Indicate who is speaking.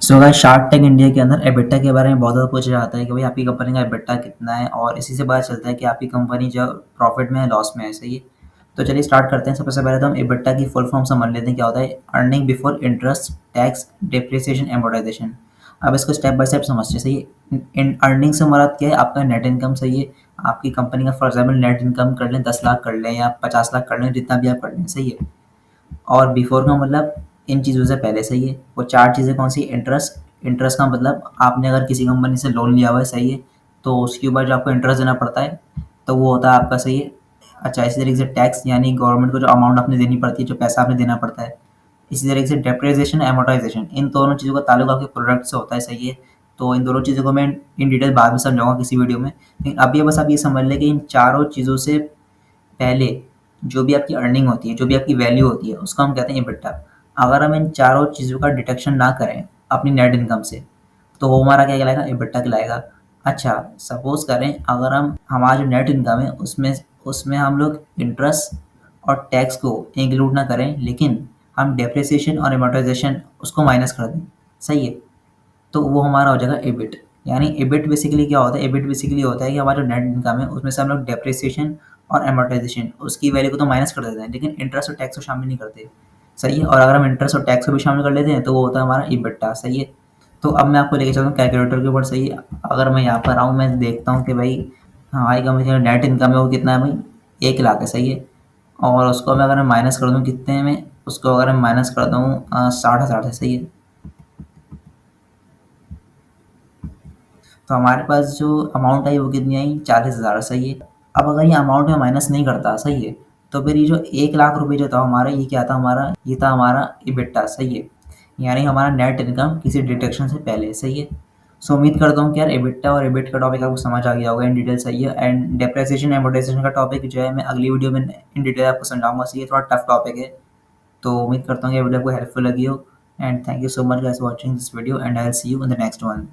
Speaker 1: So guys shark tank India के अंदर EBITDA के बारे में बहुत ज़्यादा पूछा जाता है कि भाई आपकी कंपनी का एबिटा कितना है और इसी से पता चलता है कि आपकी कंपनी जो प्रॉफिट में है लॉस में है। सही है। तो चलिए स्टार्ट करते हैं। सबसे पहले तो हम एबिटा की फुल फॉर्म समझ लेते हैं क्या होता है। Earning before interest tax depreciation amortisation. अब इसको स्टेप बाय स्टेप समझते हैं। सही है। अर्निंग से मुराद क्या है, आपका नेट इनकम। सही है। आपकी कंपनी का फॉर एग्जाम्पल नेट इनकम कर लें 10 लाख कर लें या 50 लाख कर लें, जितना भी आप कर लें। सही है। और बिफोर का मतलब इन चीज़ों से पहले। सही है। वो चार चीज़ें कौन सी? इंटरेस्ट। इंटरेस्ट का मतलब आपने अगर किसी कंपनी से लोन लिया हुआ है, सही है, तो उसके ऊपर जो आपको इंटरेस्ट देना पड़ता है तो वो होता है आपका। सही है। अच्छा, इसी तरीके से टैक्स यानी गवर्नमेंट को जो अमाउंट आपने देनी पड़ती है, जो पैसा आपने देना पड़ता है। इसी तरीके से डेप्रिसिएशन एमोर्टाइजेशन, इन दोनों चीज़ों का ताल्लुक आपके प्रोडक्ट से होता है। सही है। तो इन दोनों चीज़ों को मैं इन डिटेल बाद में समझाऊंगा किसी वीडियो में, लेकिन अभी बस आप ये समझ लें कि इन चारों चीज़ों से पहले जो भी आपकी अर्निंग होती है, जो भी आपकी वैल्यू होती है, उसको हम कहते हैं एबिटा। अगर हम इन चारों चीज़ों का डिटेक्शन ना करें अपनी नेट इनकम से, तो वो हमारा क्या कहलाएगा? एबिटा कहलाएगा। अच्छा, सपोज करें अगर हम हमारा जो नेट इनकम है उसमें उसमें हम लोग इंटरेस्ट और टैक्स को इंक्लूड ना करें, लेकिन हम डेप्रिसिएशन और एमोर्टाइजेशन उसको माइनस कर दें। सही है। तो वो हमारा हो जाएगा एबिट। यानी एबिट बेसिकली क्या होता है? एबिट बेसिकली होता है कि हमारा जो नेट इनकम है उसमें से हम लोग डेप्रिसिएशन और एमोर्टाइजेशन उसकी वैल्यू को तो माइनस कर देते हैं, लेकिन इंटरेस्ट और टैक्स को शामिल नहीं करते। सही है। और अगर हम इंटरेस्ट और टैक्स को भी शामिल कर लेते हैं तो वो होता है हमारा इबिटा। सही है। तो अब मैं आपको लेके चलता हूँ कैलकुलेटर के ऊपर। सही है। अगर मैं यहाँ पर आऊँ, मैं देखता हूँ कि भाई हमारी कंपनी का नेट इनकम है वो कितना है भाई? 1 लाख है। सही है। और उसको मैं अगर माइनस कर दूँ कितने में, उसको अगर मैं माइनस कर दूँ 60,000 से। सही है। तो हमारे पास जो अमाउंट आई वो कितनी आई? 40,000। सही है। अब अगर ये अमाउंट में माइनस नहीं करता, सही है, तो फिर ये जो 1 लाख रुपए जो था हमारा, ये क्या था हमारा? ये था हमारा इबिटा। सही है। यानी हमारा नेट इनकम किसी डिटेक्शन से पहले। सही है। सो उम्मीद करता हूँ कि यार एबिटा और एबिट का टॉपिक आपको समझ आ गया होगा इन डिटेल। सही है। एंड डेप्रिसिएशन एमोर्टाइजेशन का टॉपिक जो है मैं अगली वीडियो में इन डिटेल आपको समझाऊंगा। सही है। थोड़ा टफ टॉपिक है। तो उम्मीद करता हूँ कि ये वीडियो आपको हेल्पफुल लगी हो। And thank you so much guys for watching this video and I will see you in the next one.